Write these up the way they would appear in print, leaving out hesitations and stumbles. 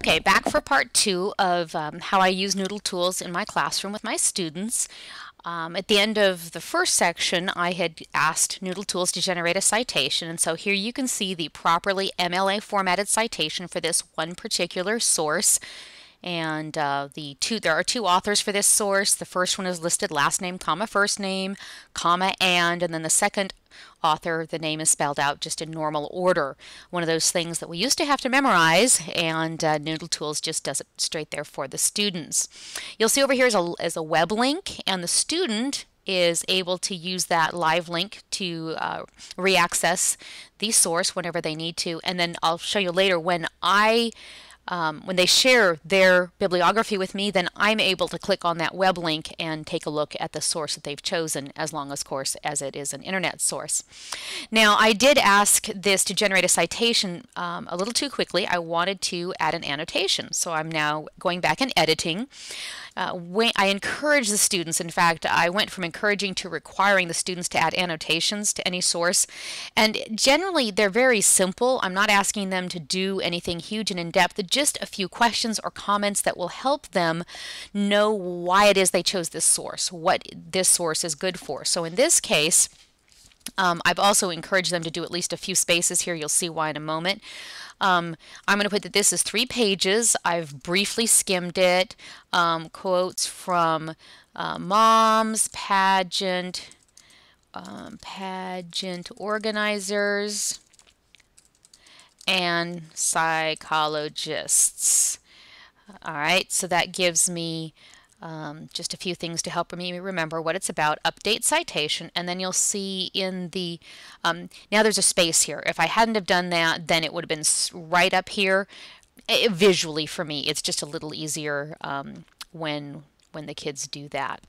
Okay, back for part two of how I use NoodleTools in my classroom with my students. At the end of the first section, I had asked NoodleTools to generate a citation, and so here you can see the properly MLA formatted citation for this one particular source. And there are two authors for this source. The first one is listed last name, comma, first name, comma, and then the second author, the name is spelled out just in normal order. One of those things that we used to have to memorize, and NoodleTools just does it straight there for the students. You'll see over here is a web link, and the student is able to use that live link to reaccess the source whenever they need to. And then I'll show you later when they share their bibliography with me, then I'm able to click on that web link and take a look at the source that they've chosen, as long as, of course, as it is an internet source. Now, I did ask this to generate a citation a little too quickly. I wanted to add an annotation, so I'm now going back and editing. I encourage the students, in fact, I went from encouraging to requiring the students to add annotations to any source, and generally they're very simple. I'm not asking them to do anything huge and in-depth, just a few questions or comments that will help them know why it is they chose this source, what this source is good for. So in this case, I've also encouraged them to do at least a few spaces here. You'll see why in a moment. I'm going to put that this is 3 pages. I've briefly skimmed it. Quotes from moms, pageant organizers, and psychologists. All right, so that gives me just a few things to help me remember what it's about. Update citation, and then you'll see in the now there's a space here. If I hadn't have done that, then it would have been right up here. Visually for me, it's just a little easier when the kids do that.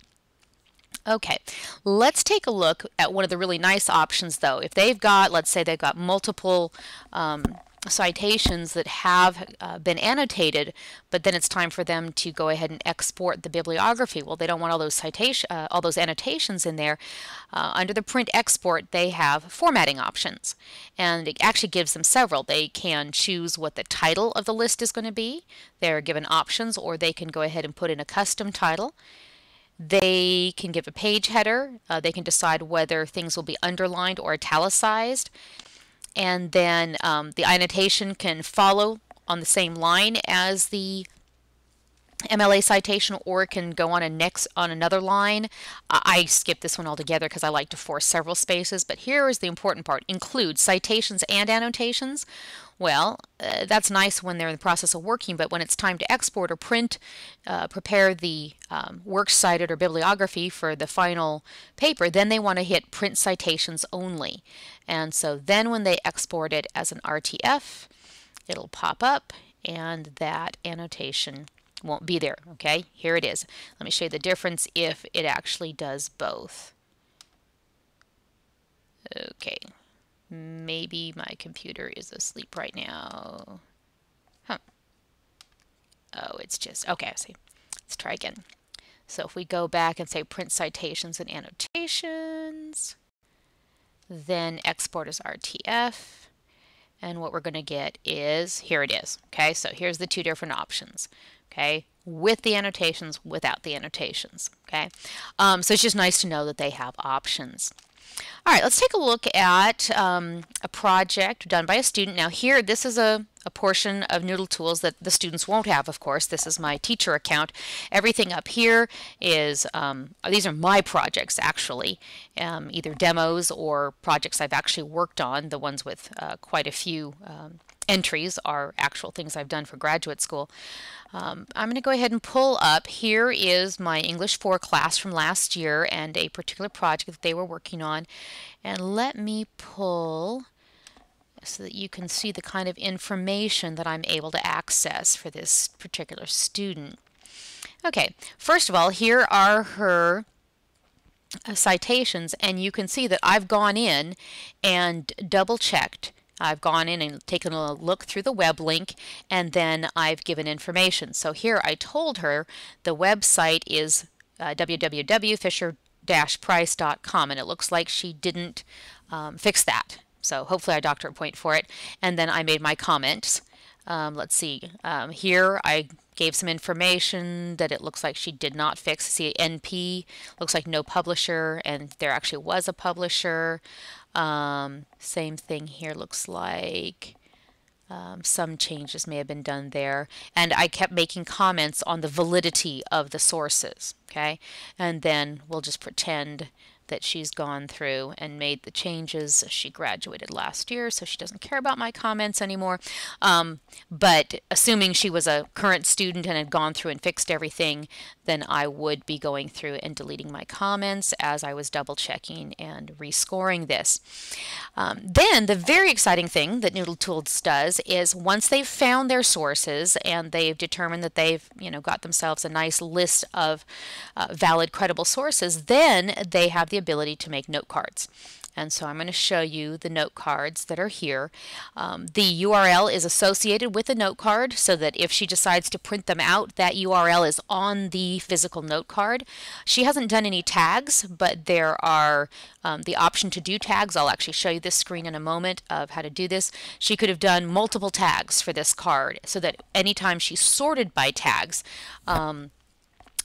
Okay, let's take a look at one of the really nice options though. If they've got, let's say they've got multiple citations that have been annotated, but then it's time for them to go ahead and export the bibliography. Well, they don't want all those annotations in there. Under the print export, they have formatting options, and it actually gives them several. They can choose what the title of the list is going to be. They're given options, or they can go ahead and put in a custom title. They can give a page header. They can decide whether things will be underlined or italicized. And then the annotation can follow on the same line as the MLA citation, or it can go on another line. I skip this one altogether because I like to force several spaces, but here is the important part. Include citations and annotations. Well, that's nice when they're in the process of working, but when it's time to export or print, prepare the works cited or bibliography for the final paper, then they want to hit print citations only. And so then when they export it as an RTF, it'll pop up and that annotation won't be there. Okay, here it is. Let me show you the difference if it actually does both. Okay. Maybe my computer is asleep right now. Huh. Oh, it's just, okay, I see. Let's try again. So if we go back and say print citations and annotations, then export as RTF, and what we're going to get is, here it is. Okay, so here's the two different options. Okay, with the annotations, without the annotations. Okay, so it's just nice to know that they have options. All right, let's take a look at a project done by a student. Now here, this is a portion of NoodleTools that the students won't have, of course. This is my teacher account. Everything up here is, these are my projects actually, either demos or projects I've actually worked on. The ones with quite a few entries are actual things I've done for graduate school. I'm going to go ahead and pull up. Here is my English 4 class from last year and a particular project that they were working on. And let me pull so that you can see the kind of information that I'm able to access for this particular student. Okay, first of all, here are her citations, and you can see that I've gone in and double-checked. I've gone in and taken a look through the web link, and then I've given information. So here I told her the website is www.fisher-price.com, and it looks like she didn't fix that. So hopefully I docked her a point for it. And then I made my comments. Let's see. Here I gave some information that it looks like she did not fix. See, NP looks like no publisher, and there actually was a publisher. Same thing here, looks like some changes may have been done there. And I kept making comments on the validity of the sources, okay? And then we'll just pretend that she's gone through and made the changes. She graduated last year, so she doesn't care about my comments anymore. But assuming she was a current student and had gone through and fixed everything, then I would be going through and deleting my comments as I was double checking and rescoring this. Then the very exciting thing that NoodleTools does is once they've found their sources and they've determined that they've got themselves a nice list of valid, credible sources, then they have the ability to make note cards. And so I'm going to show you the note cards that are here. The URL is associated with the note card so that if she decides to print them out, that URL is on the physical note card. She hasn't done any tags, but there are the option to do tags. I'll actually show you this screen in a moment of how to do this. She could have done multiple tags for this card so that anytime she sorted by tags,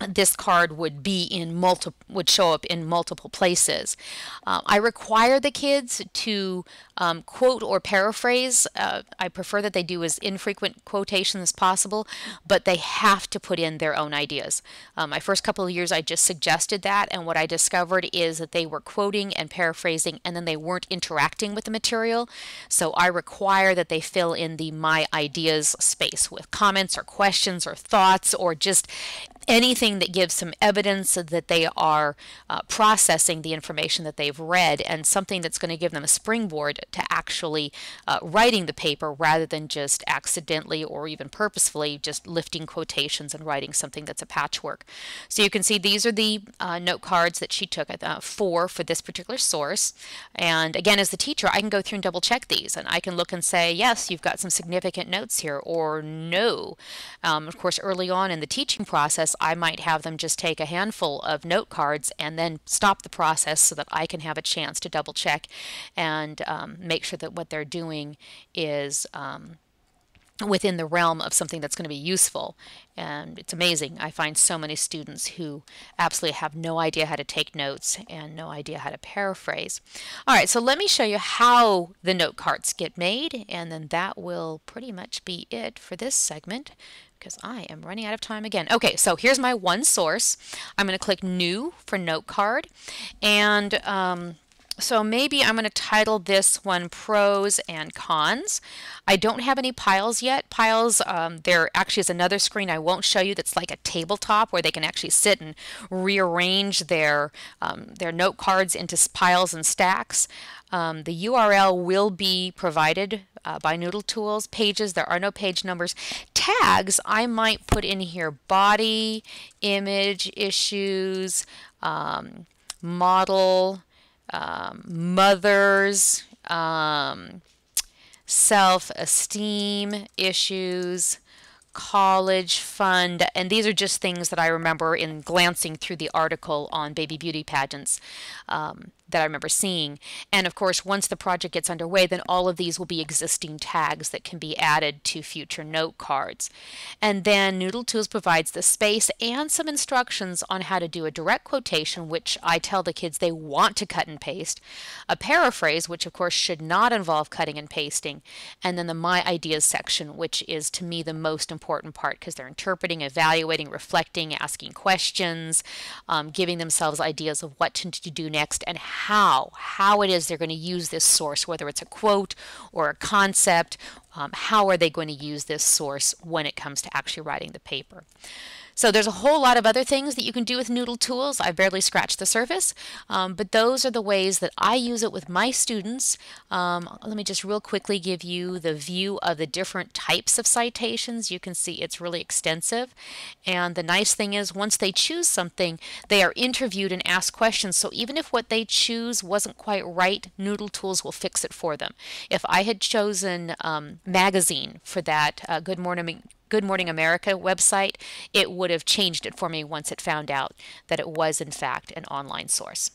this card would show up in multiple places. I require the kids to quote or paraphrase. I prefer that they do as infrequent quotation as possible, but they have to put in their own ideas. My first couple of years I just suggested that, and what I discovered is that they were quoting and paraphrasing and then they weren't interacting with the material. So I require that they fill in the my ideas space with comments or questions or thoughts or just anything that gives some evidence that they are processing the information that they've read and something that's going to give them a springboard to actually writing the paper rather than just accidentally or even purposefully just lifting quotations and writing something that's a patchwork. So you can see these are the note cards that she took, for this particular source. And again, as the teacher, I can go through and double check these and I can look and say, yes, you've got some significant notes here, or no. Of course, early on in the teaching process, I might have them just take a handful of note cards and then stop the process so that I can have a chance to double check and make sure that what they're doing is within the realm of something that's going to be useful. And it's amazing. I find so many students who absolutely have no idea how to take notes and no idea how to paraphrase. All right, so let me show you how the note cards get made, and then that will pretty much be it for this segment, because I am running out of time again. Okay, so here's my one source. I'm going to click New for Note Card, and so maybe I'm going to title this one Pros and Cons. I don't have any piles yet. Piles, there actually is another screen I won't show you that's like a tabletop where they can actually sit and rearrange their note cards into piles and stacks. The URL will be provided by NoodleTools. Pages, there are no page numbers. Tags, I might put in here body, image, issues, model, mothers, self-esteem issues, college fund, and these are just things that I remember in glancing through the article on baby beauty pageants that I remember seeing. And of course, once the project gets underway, then all of these will be existing tags that can be added to future note cards. And then NoodleTools provides the space and some instructions on how to do a direct quotation, which I tell the kids they want to cut and paste, a paraphrase, which of course should not involve cutting and pasting, and then the My Ideas section, which is to me the most important part because they're interpreting, evaluating, reflecting, asking questions, giving themselves ideas of what to do next and how it is they're going to use this source, whether it's a quote or a concept, how are they going to use this source when it comes to actually writing the paper. So there's a whole lot of other things that you can do with NoodleTools. I barely scratched the surface, but those are the ways that I use it with my students. Let me just real quickly give you the view of the different types of citations. You can see it's really extensive. And the nice thing is once they choose something, they are interviewed and asked questions. So even if what they choose wasn't quite right, NoodleTools will fix it for them. If I had chosen magazine for that Good Morning America website, it would have changed it for me once it found out that it was in fact an online source.